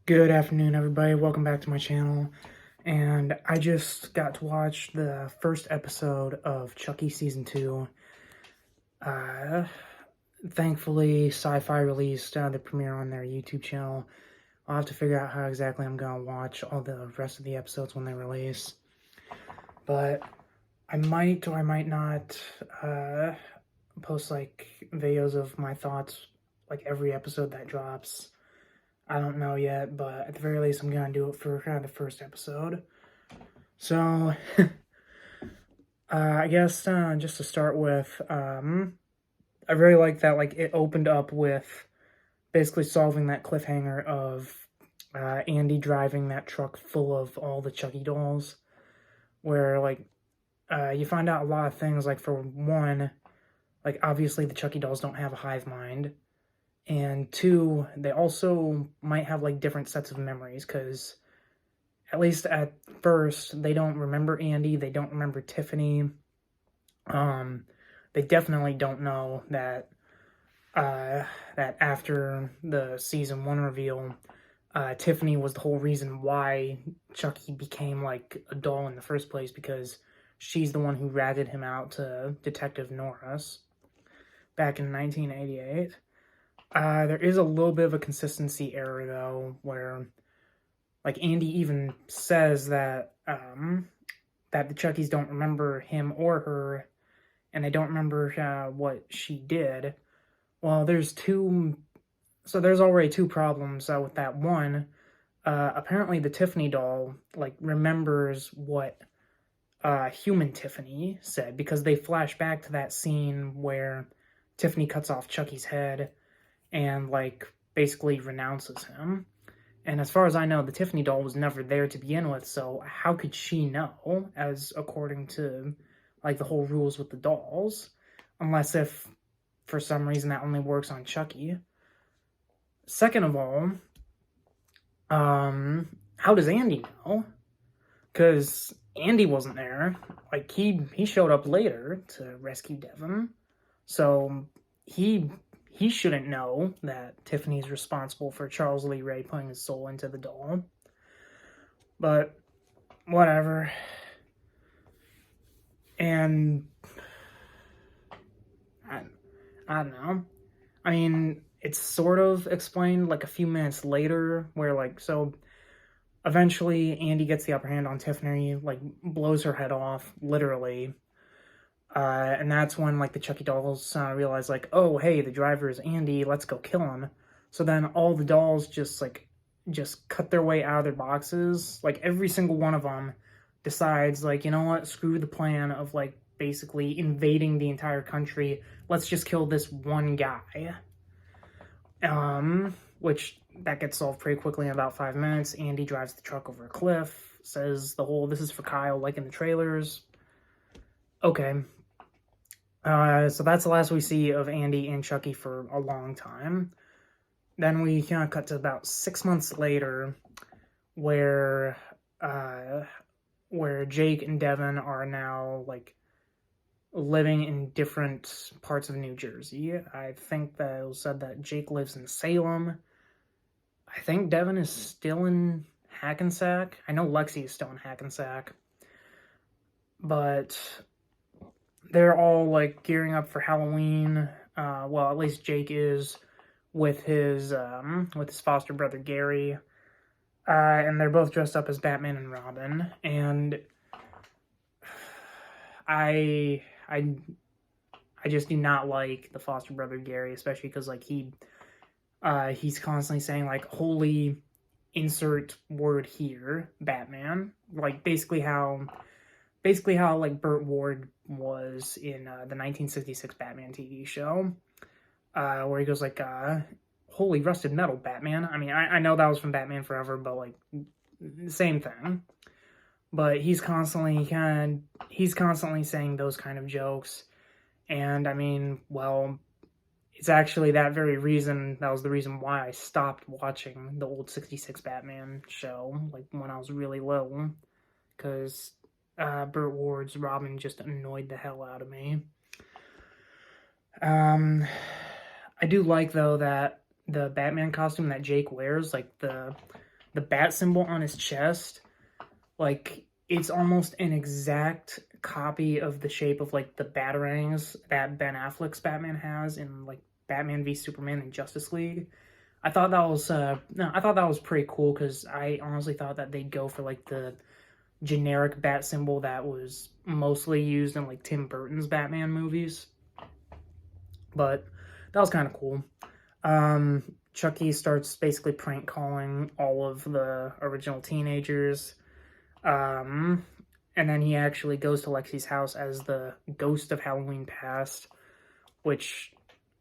Good afternoon, everybody. Welcome back to my channel. And I just got to watch the first episode of Chucky Season 2. Uh, Thankfully, Syfy released the premiere on their YouTube channel. I'll have to figure out how exactly I'm going to watch all the rest of the episodes when they release. But I might or I might not post, videos of my thoughts, every episode that drops. I don't know yet, but at the very least, I'm gonna do it for kind of the first episode. So, I guess just to start with, I really like that. It opened up with basically solving that cliffhanger of Andy driving that truck full of all the Chucky dolls, where you find out a lot of things. Like for one, obviously the Chucky dolls don't have a hive mind. And two, they also might have different sets of memories, because at least at first they don't remember Andy, they don't remember Tiffany. They definitely don't know that that after the season 1 reveal, Tiffany was the whole reason why Chucky became a doll in the first place, because she's the one who ratted him out to Detective Norris back in 1988. There is a little bit of a consistency error, though, where, Andy even says that, that the Chuckies don't remember him or her, and they don't remember, what she did. Well, there's already two problems, with that. One, apparently the Tiffany doll, remembers what, human Tiffany said, because they flash back to that scene where Tiffany cuts off Chucky's head, and basically renounces him. And as far as I know, the Tiffany doll was never there to begin with, so how could she know, as according to the whole rules with the dolls, unless if for some reason that only works on Chucky. Second of all, how does Andy know? Because Andy wasn't there. He showed up later to rescue Devin, so he shouldn't know that Tiffany's responsible for Charles Lee Ray putting his soul into the doll. But whatever. And I don't know. I mean, it's sort of explained a few minutes later, where so eventually Andy gets the upper hand on Tiffany, blows her head off, literally. And that's when the Chucky dolls realize oh, hey, the driver is Andy, let's go kill him. So then all the dolls just cut their way out of their boxes. Every single one of them decides you know what, screw the plan of basically invading the entire country. Let's just kill this one guy. Which that gets solved pretty quickly in about 5 minutes. Andy drives the truck over a cliff, says the whole "this is for Kyle" like in the trailers. Okay. So that's the last we see of Andy and Chucky for a long time. Then we kind of cut to about 6 months later, where Jake and Devin are now living in different parts of New Jersey. I think that it was said that Jake lives in Salem. I think Devin is still in Hackensack. I know Lexi is still in Hackensack. But they're all gearing up for Halloween. Well, at least Jake is with his foster brother Gary, and they're both dressed up as Batman and Robin. And I just do not like the foster brother Gary, especially because he's constantly saying holy insert word here, Batman. Basically how Burt Ward was in the 1966 Batman TV show, where he goes holy rusted metal, Batman. I mean, I know that was from Batman Forever, but the same thing. But he's constantly saying those kind of jokes, and I mean, well, it's actually that was the reason why I stopped watching the old 66 Batman show, when I was really little, because Burt Ward's Robin just annoyed the hell out of me. I do like, though, that the Batman costume that Jake wears, the bat symbol on his chest, like, it's almost an exact copy of the shape of, like, the batarangs that Ben Affleck's Batman has in, like, Batman v Superman and Justice League. I thought that was, no, I thought that was pretty cool, because I honestly thought that they'd go for, like, the generic bat symbol that was mostly used in, like, Tim Burton's Batman movies. But that was kind of cool. Chucky starts basically prank calling all of the original teenagers. And then he actually goes to Lexi's house as the ghost of Halloween past, which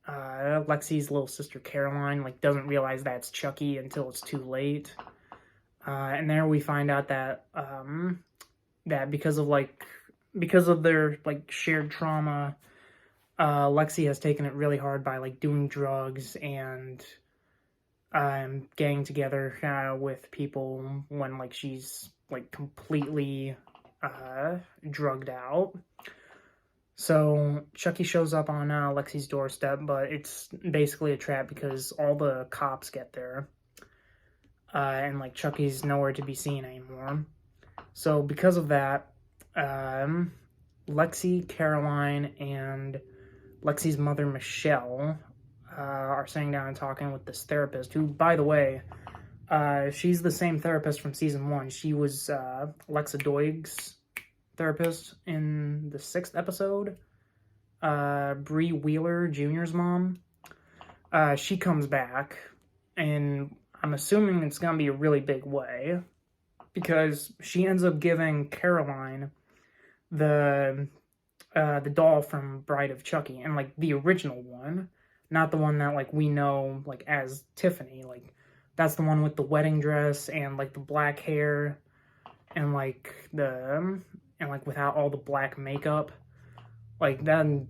Lexi's little sister Caroline, like, doesn't realize that's Chucky until it's too late. And there we find out that that because of their, like, shared trauma, Lexi has taken it really hard by, like, doing drugs and getting together with people when, like, she's, like, completely drugged out. So Chucky shows up on Lexi's doorstep, but it's basically a trap because all the cops get there. And, like, Chucky's nowhere to be seen anymore. So because of that, Lexi, Caroline, and Lexi's mother, Michelle, are sitting down and talking with this therapist, who, by the way, she's the same therapist from season 1. She was Lexa Doig's therapist in the 6th episode. Bree Wheeler Jr.'s mom. She comes back, and I'm assuming it's going to be a really big way, because she ends up giving Caroline the doll from Bride of Chucky, and, like, the original one, not the one that, like, we know, like, as Tiffany. Like, that's the one with the wedding dress and, like, the black hair and, like, without all the black makeup. Like, then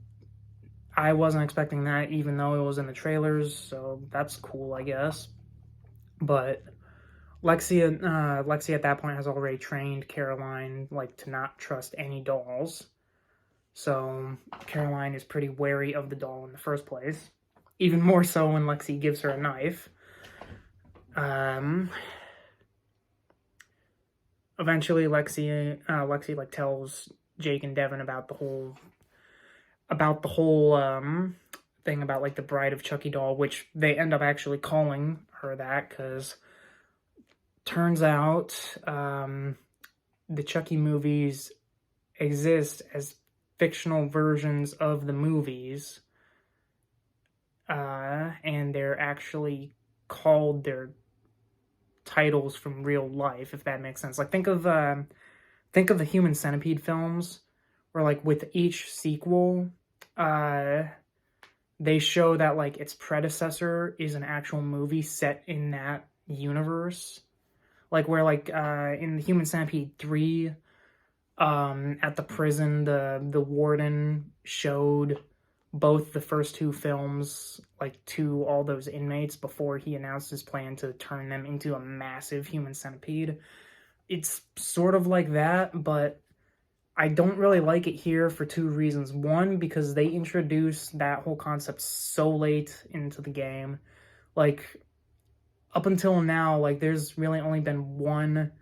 I wasn't expecting that, even though it was in the trailers, so that's cool, I guess. But Lexi at that point has already trained Caroline, like, to not trust any dolls. So Caroline is pretty wary of the doll in the first place. Even more so when Lexi gives her a knife. Eventually, Lexi like, tells Jake and Devin about the whole thing about, like, the Bride of Chucky doll, which they end up actually calling her that, because turns out the Chucky movies exist as fictional versions of the movies, and they're actually called their titles from real life, if that makes sense. Like, think of the Human Centipede films, where, like, with each sequel, they show that, like, its predecessor is an actual movie set in that universe. Like, where, like, in the Human Centipede 3, at the prison, the warden showed both the first 2 films, like, to all those inmates before he announced his plan to turn them into a massive human centipede. It's sort of like that, but I don't really like it here for 2 reasons. One, because they introduced that whole concept so late into the game. Like, up until now, like, there's really only been one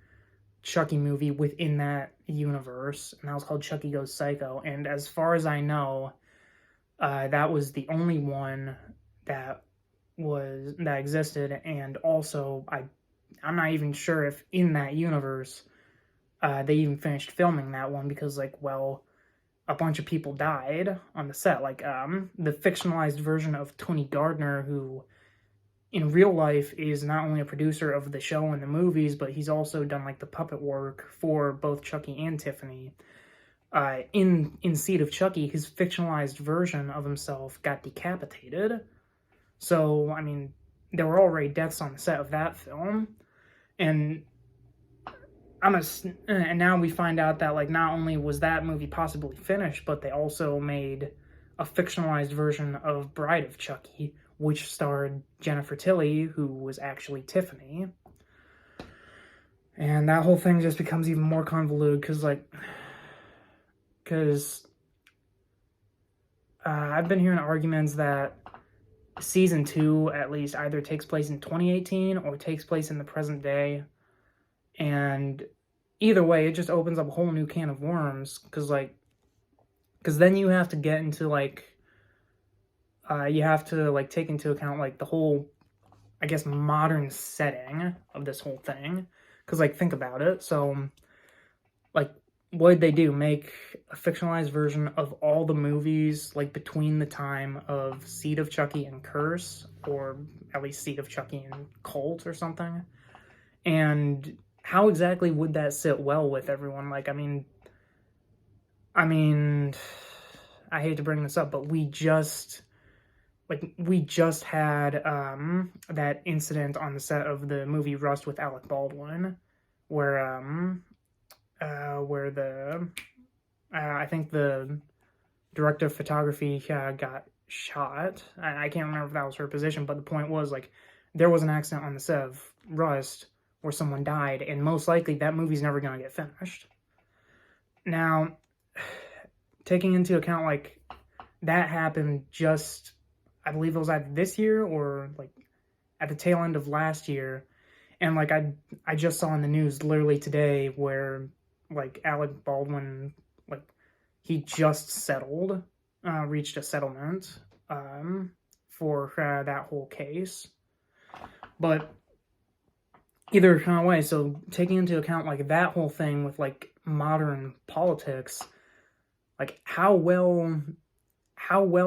Chucky movie within that universe, and that was called Chucky Goes Psycho. And as far as I know, that was the only one that existed. And also, I'm not even sure if in that universe they even finished filming that one, because, like, well, a bunch of people died on the set. Like, the fictionalized version of Tony Gardner, who in real life is not only a producer of the show and the movies, but he's also done, like, the puppet work for both Chucky and Tiffany. In Seed of Chucky, his fictionalized version of himself got decapitated. So, I mean, there were already deaths on the set of that film. And now we find out that, like, not only was that movie possibly finished, but they also made a fictionalized version of Bride of Chucky, which starred Jennifer Tilly, who was actually Tiffany. And that whole thing just becomes even more convoluted, because I've been hearing arguments that season 2 at least either takes place in 2018 or takes place in the present day, and either way, it just opens up a whole new can of worms, because then you have to get into you have to take into account the whole, I guess, modern setting of this whole thing, because think about it. So what did they do? Make a fictionalized version of all the movies between the time of Seed of Chucky and Curse, or at least Seed of Chucky and Cult or something. And how exactly would that sit well with everyone? I mean, I hate to bring this up, but we just had that incident on the set of the movie Rust with Alec Baldwin, where I think the director of photography got shot. I can't remember if that was her position, but the point was there was an accident on the set of Rust where someone died, and most likely that movie's never gonna get finished. Now, taking into account that happened just, I believe it was either this year or at the tail end of last year, and I just saw in the news literally today where Alec Baldwin, he just settled, reached a settlement for that whole case. But either kind of way, so taking into account that whole thing with modern politics, how well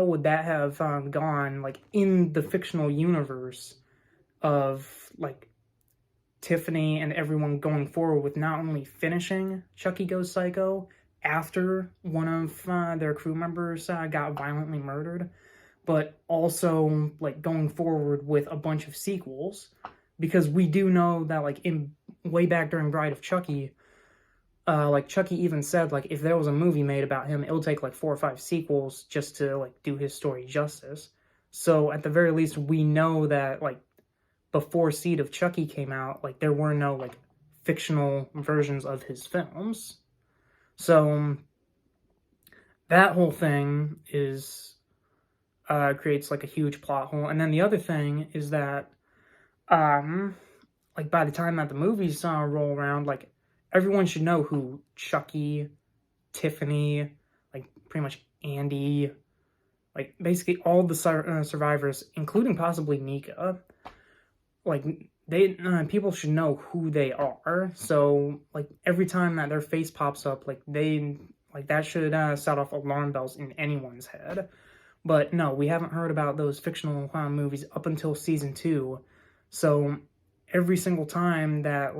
would that have gone in the fictional universe of Tiffany and everyone going forward with not only finishing Chucky Goes Psycho after one of their crew members got violently murdered, but also going forward with a bunch of sequels, because we do know that in way back during Bride of Chucky, Chucky even said if there was a movie made about him, it'll take 4 or 5 sequels just to do his story justice. So at the very least, we know that before Seed of Chucky came out, there were no fictional versions of his films. So that whole thing is creates a huge plot hole. And then the other thing is that by the time that the movies roll around, everyone should know who Chucky, Tiffany, pretty much Andy, basically all the survivors, including possibly Mika, people should know who they are. So every time that their face pops up, that should set off alarm bells in anyone's head. But no, we haven't heard about those fictional movies up until season 2. So every single time that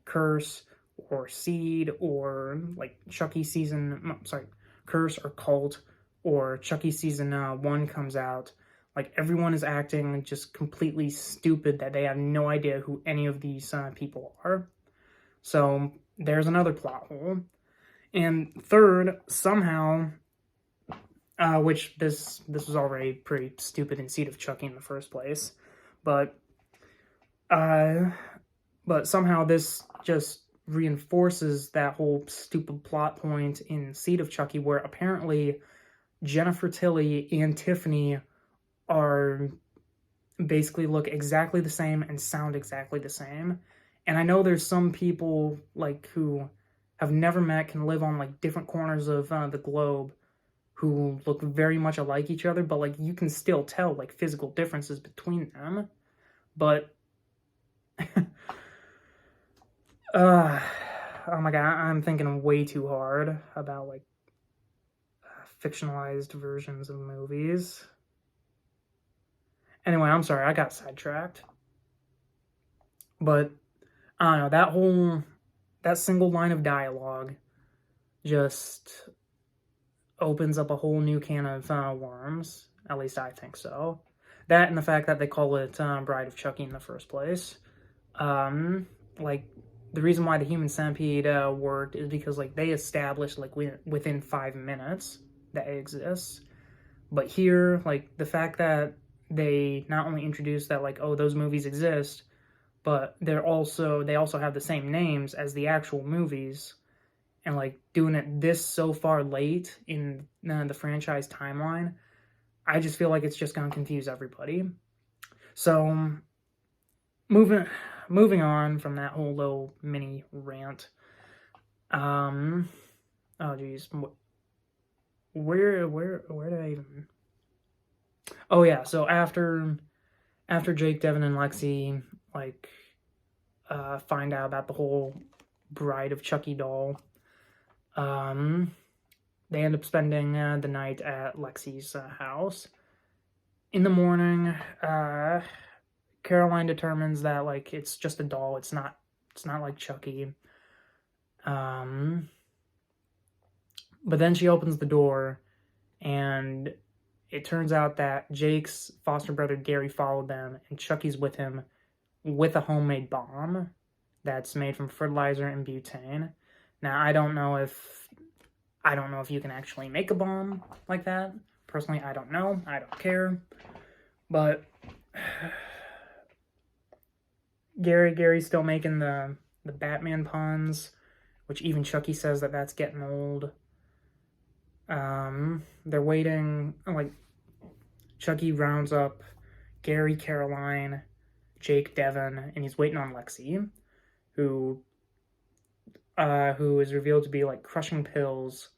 Curse or Seed or Chucky Curse or Cult or Chucky season 1 comes out, everyone is acting just completely stupid that they have no idea who any of these people are. So there's another plot hole. And third, somehow, which this was already pretty stupid in Seed of Chucky in the first place, but somehow this just reinforces that whole stupid plot point in Seed of Chucky, where apparently Jennifer Tilly and Tiffany are basically look exactly the same and sound exactly the same. And I know there's some people who have never met, can live on different corners of the globe, who look very much alike each other, but you can still tell physical differences between them. But oh my god, I'm thinking way too hard about fictionalized versions of movies. Anyway, I'm sorry, I got sidetracked. But I don't know, that single line of dialogue just opens up a whole new can of worms. At least I think so. That and the fact that they call it Bride of Chucky in the first place. The reason why the human centipede worked is because they established within 5 minutes that it exists. But here, the fact that they not only introduced that oh, those movies exist, but they also have the same names as the actual movies, and doing it this so far late in the franchise timeline, I just feel like it's just going to confuse everybody. So, moving on from that whole little mini rant. Oh geez, where did I even? Oh yeah, so after Jake, Devin, and Lexi like find out about the whole Bride of Chucky doll, they end up spending the night at Lexi's house. In the morning, Caroline determines that like it's just a doll. It's not like Chucky. But then she opens the door, and it turns out that Jake's foster brother Gary followed them, and Chucky's with him with a homemade bomb that's made from fertilizer and butane. Now, I don't know if you can actually make a bomb like that. Personally, I don't know. I don't care. But Gary's still making the Batman puns, which even Chucky says that that's getting old. They're waiting, like, Chucky rounds up Gary, Caroline, Jake, Devin, and he's waiting on Lexi, who is revealed to be, like, crushing pills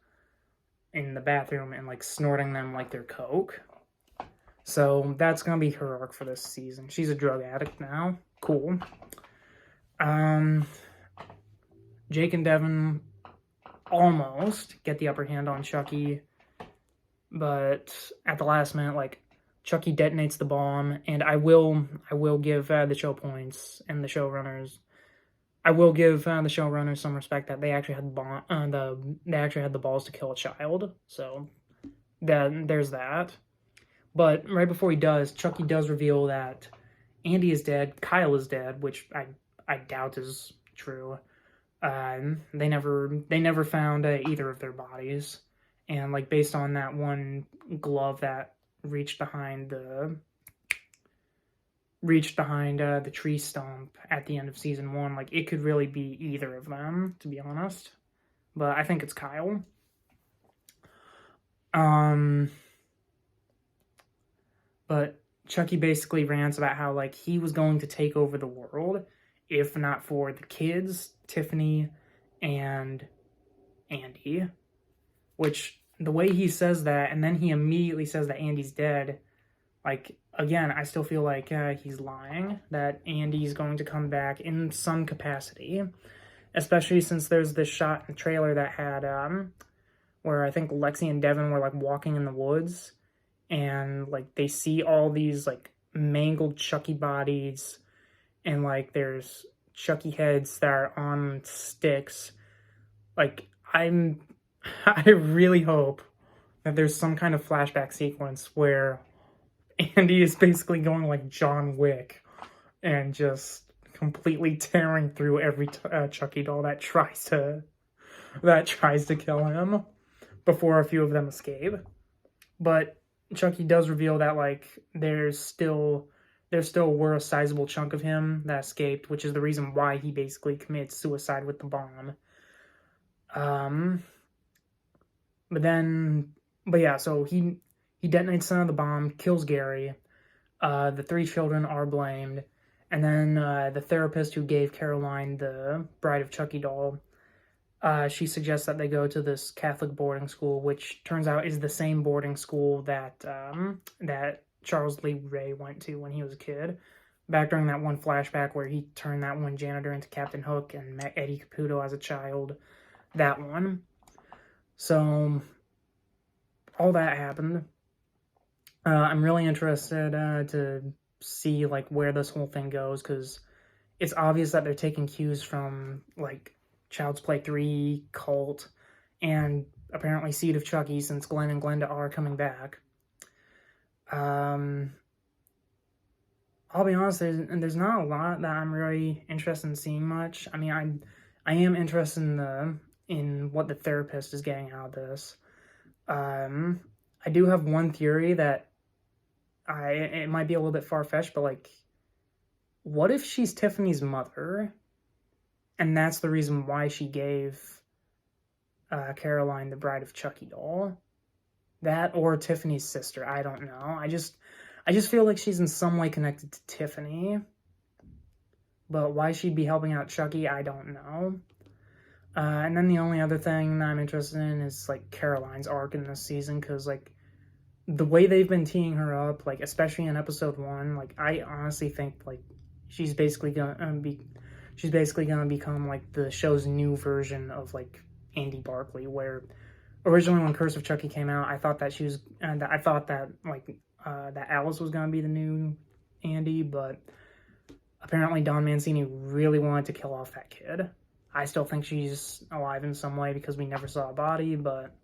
in the bathroom and, like, snorting them like they're coke. So that's gonna be her arc for this season. She's a drug addict now. Cool. Jake and Devin almost get the upper hand on Chucky, but at the last minute, like, Chucky detonates the bomb, and I will give the show points and the showrunners. I will give the showrunners some respect that they actually had the balls to kill a child. So there's that. But right before he does, Chucky does reveal that Andy is dead, Kyle is dead, which I doubt is true. They never found either of their bodies, and like based on that one glove that reached behind the tree stump at the end of season 1, like it could really be either of them, to be honest. But I think it's Kyle. But Chucky basically rants about how like he was going to take over the world if not for the kids, Tiffany and Andy. Which, the way he says that, and then he immediately says that Andy's dead, like, again, I still feel like he's lying, that Andy's going to come back in some capacity. Especially since there's this shot in the trailer that had, where I think Lexi and Devin were, like, walking in the woods, and, like, they see all these, like, mangled Chucky bodies, and, like, there's Chucky heads that are on sticks. Like, I really hope that there's some kind of flashback sequence where Andy is basically going like John Wick and just completely tearing through every Chucky doll that tries to kill him before a few of them escape. But Chucky does reveal that like there still were a sizable chunk of him that escaped, which is the reason why he basically commits suicide with the bomb. But yeah, so he detonates some of the bomb, kills Gary. The 3 children are blamed. And then the therapist who gave Caroline the Bride of Chucky doll, she suggests that they go to this Catholic boarding school, which turns out is the same boarding school that Charles Lee Ray went to when he was a kid. Back during that one flashback where he turned that one janitor into Captain Hook and met Eddie Caputo as a child. That one. So, all that happened. I'm really interested to see like where this whole thing goes, because it's obvious that they're taking cues from like Child's Play 3, Cult, and apparently Seed of Chucky, since Glenn and Glenda are coming back. I'll be honest, there's not a lot that I'm really interested in seeing much. I mean, I am interested in what the therapist is getting out of this. I do have one theory that it might be a little bit far-fetched, but like, what if she's Tiffany's mother, and that's the reason why she gave Caroline the Bride of Chucky doll? That or Tiffany's sister. I don't know. I just feel like she's in some way connected to Tiffany. But why she'd be helping out Chucky, I don't know. And then the only other thing that I'm interested in is like Caroline's arc in this season, because like the way they've been teeing her up, like especially in episode 1, like I honestly think like she's basically gonna become like the show's new version of like Andy Barkley, where originally when Curse of Chucky came out, I thought that she was, and I thought that that Alice was gonna be the new Andy, but apparently Don Mancini really wanted to kill off that kid. I still think she's alive in some way because we never saw a body, but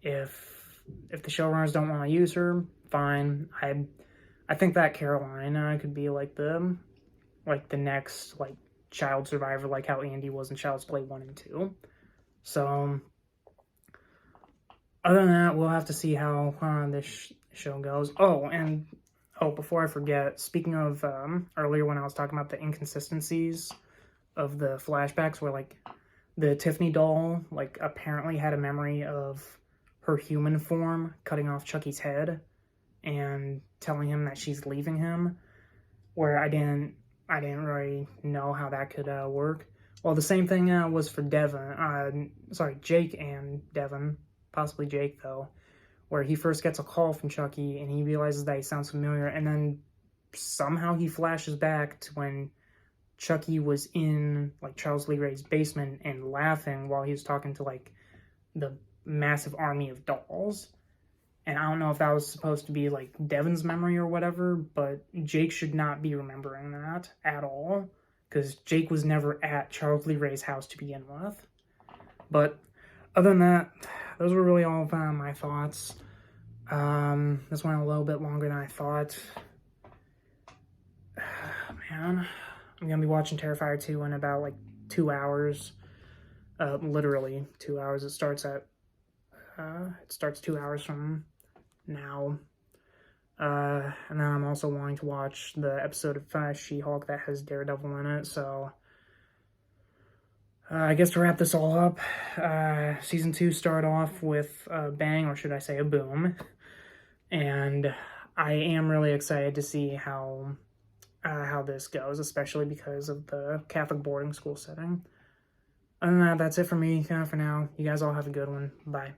if the showrunners don't want to use her, fine. I think that Caroline could be like the next like child survivor, like how Andy was in Child's Play 1 and 2. So other than that, we'll have to see how this show goes. Before I forget, speaking of earlier when I was talking about the inconsistencies of the flashbacks, where like the Tiffany doll like apparently had a memory of her human form cutting off Chucky's head and telling him that she's leaving him, where I didn't really know how that could work. Well, the same thing was for Jake and Devin, possibly Jake though, where he first gets a call from Chucky and he realizes that he sounds familiar, and then somehow he flashes back to when Chucky was in like Charles Lee Ray's basement and laughing while he was talking to like the massive army of dolls. And I don't know if that was supposed to be like Devin's memory or whatever, but Jake should not be remembering that at all, because Jake was never at Charles Lee Ray's house to begin with. But other than that, those were really all of my thoughts. This went a little bit longer than I thought. Man, I'm gonna be watching Terrifier 2 in about like 2 hours. Literally 2 hours. It starts 2 hours from now. And then I'm also wanting to watch the episode of She-Hulk that has Daredevil in it, so I guess to wrap this all up, season 2 started off with a bang, or should I say a boom, and I am really excited to see how this goes, especially because of the Catholic boarding school setting. Other than that, that's it for me for now. You guys all have a good one. Bye.